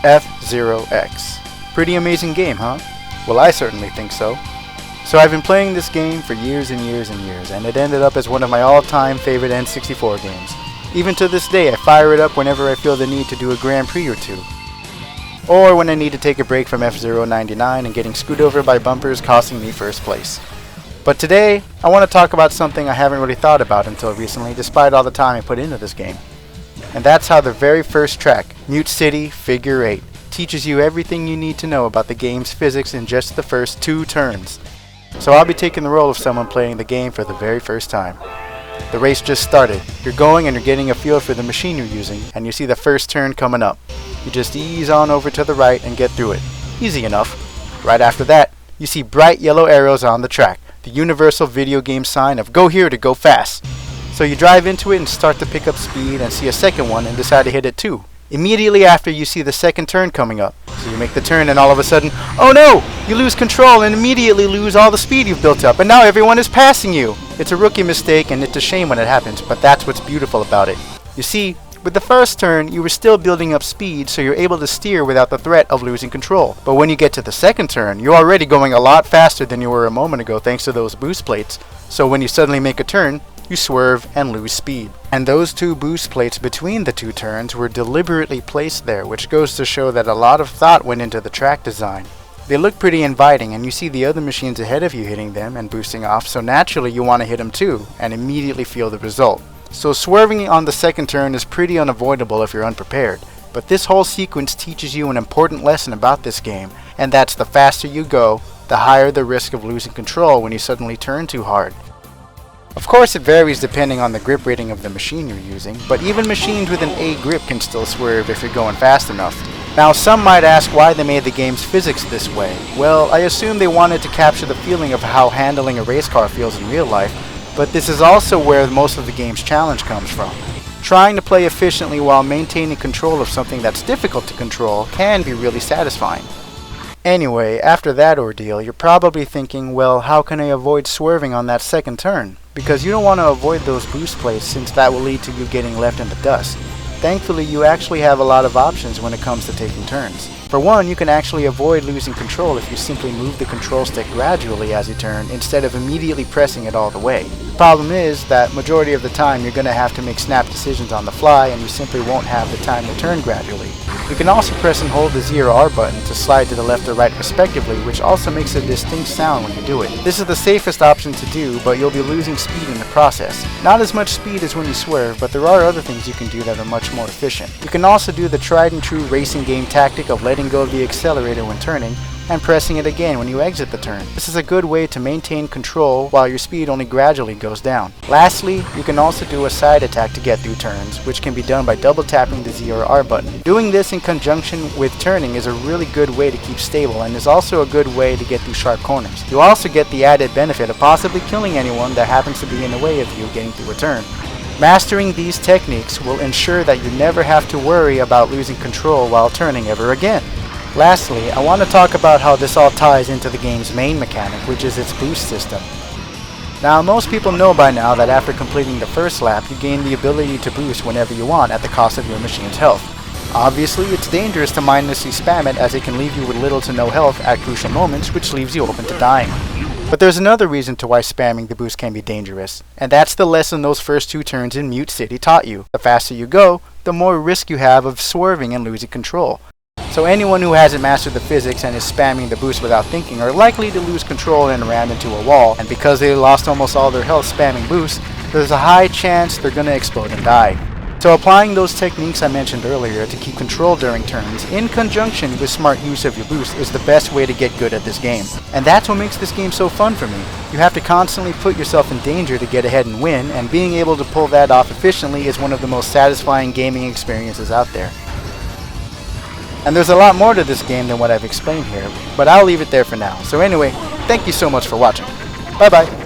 F-Zero X. Pretty amazing game, huh? Well, I certainly think so. So I've been playing this game for years and years and years, and it ended up as one of my all-time favorite N64 games. Even to this day, I fire it up whenever I feel the need to do a Grand Prix or two. Or when I need to take a break from F-Zero 99 and getting screwed over by bumpers costing me first place. But today, I want to talk about something I haven't really thought about until recently, despite all the time I put into this game. And that's how the very first track, Mute City Figure 8, teaches you everything you need to know about the game's physics in just the first 2 turns. So I'll be taking the role of someone playing the game for the very first time. The race just started. You're going and you're getting a feel for the machine you're using, and you see the first turn coming up. You just ease on over to the right and get through it. Easy enough. Right after that, you see bright yellow arrows on the track, the universal video game sign of go here to go fast. So you drive into it and start to pick up speed and see a second one and decide to hit it too. Immediately after, you see the second turn coming up. So you make the turn and all of a sudden, oh no! You lose control and immediately lose all the speed you've built up, and now everyone is passing you! It's a rookie mistake and it's a shame when it happens, but that's what's beautiful about it. You see, with the first turn, you were still building up speed, so you're able to steer without the threat of losing control. But when you get to the second turn, you're already going a lot faster than you were a moment ago thanks to those boost plates. So when you suddenly make a turn, you swerve and lose speed. And those 2 boost plates between the 2 turns were deliberately placed there, which goes to show that a lot of thought went into the track design. They look pretty inviting, and you see the other machines ahead of you hitting them and boosting off, so naturally you want to hit them too, and immediately feel the result. So swerving on the second turn is pretty unavoidable if you're unprepared. But this whole sequence teaches you an important lesson about this game, and that's the faster you go, the higher the risk of losing control when you suddenly turn too hard. Of course, it varies depending on the grip rating of the machine you're using, but even machines with an A grip can still swerve if you're going fast enough. Now, some might ask why they made the game's physics this way. Well, I assume they wanted to capture the feeling of how handling a race car feels in real life, but this is also where most of the game's challenge comes from. Trying to play efficiently while maintaining control of something that's difficult to control can be really satisfying. Anyway, after that ordeal, you're probably thinking, well, how can I avoid swerving on that second turn? Because you don't want to avoid those boost plates since that will lead to you getting left in the dust. Thankfully, you actually have a lot of options when it comes to taking turns. For one, you can actually avoid losing control if you simply move the control stick gradually as you turn instead of immediately pressing it all the way. The problem is that majority of the time you're going to have to make snap decisions on the fly and you simply won't have the time to turn gradually. You can also press and hold the Z or R button to slide to the left or right respectively, which also makes a distinct sound when you do it. This is the safest option to do, but you'll be losing speed in the process. Not as much speed as when you swerve, but there are other things you can do that are much more efficient. You can also do the tried and true racing game tactic of letting go of the accelerator when turning, and pressing it again when you exit the turn. This is a good way to maintain control while your speed only gradually goes down. Lastly, you can also do a side attack to get through turns, which can be done by double tapping the Z or R button. Doing this in conjunction with turning is a really good way to keep stable and is also a good way to get through sharp corners. You also get the added benefit of possibly killing anyone that happens to be in the way of you getting through a turn. Mastering these techniques will ensure that you never have to worry about losing control while turning ever again. Lastly, I want to talk about how this all ties into the game's main mechanic, which is its boost system. Now, most people know by now that after completing the first lap, you gain the ability to boost whenever you want at the cost of your machine's health. Obviously, it's dangerous to mindlessly spam it as it can leave you with little to no health at crucial moments, which leaves you open to dying. But there's another reason to why spamming the boost can be dangerous, and that's the lesson those first 2 turns in Mute City taught you. The faster you go, the more risk you have of swerving and losing control. So anyone who hasn't mastered the physics and is spamming the boost without thinking are likely to lose control and ram into a wall, and because they lost almost all their health spamming boost, there's a high chance they're gonna explode and die. So applying those techniques I mentioned earlier to keep control during turns, in conjunction with smart use of your boost, is the best way to get good at this game. And that's what makes this game so fun for me. You have to constantly put yourself in danger to get ahead and win, and being able to pull that off efficiently is one of the most satisfying gaming experiences out there. And there's a lot more to this game than what I've explained here, but I'll leave it there for now. So anyway, thank you so much for watching. Bye bye.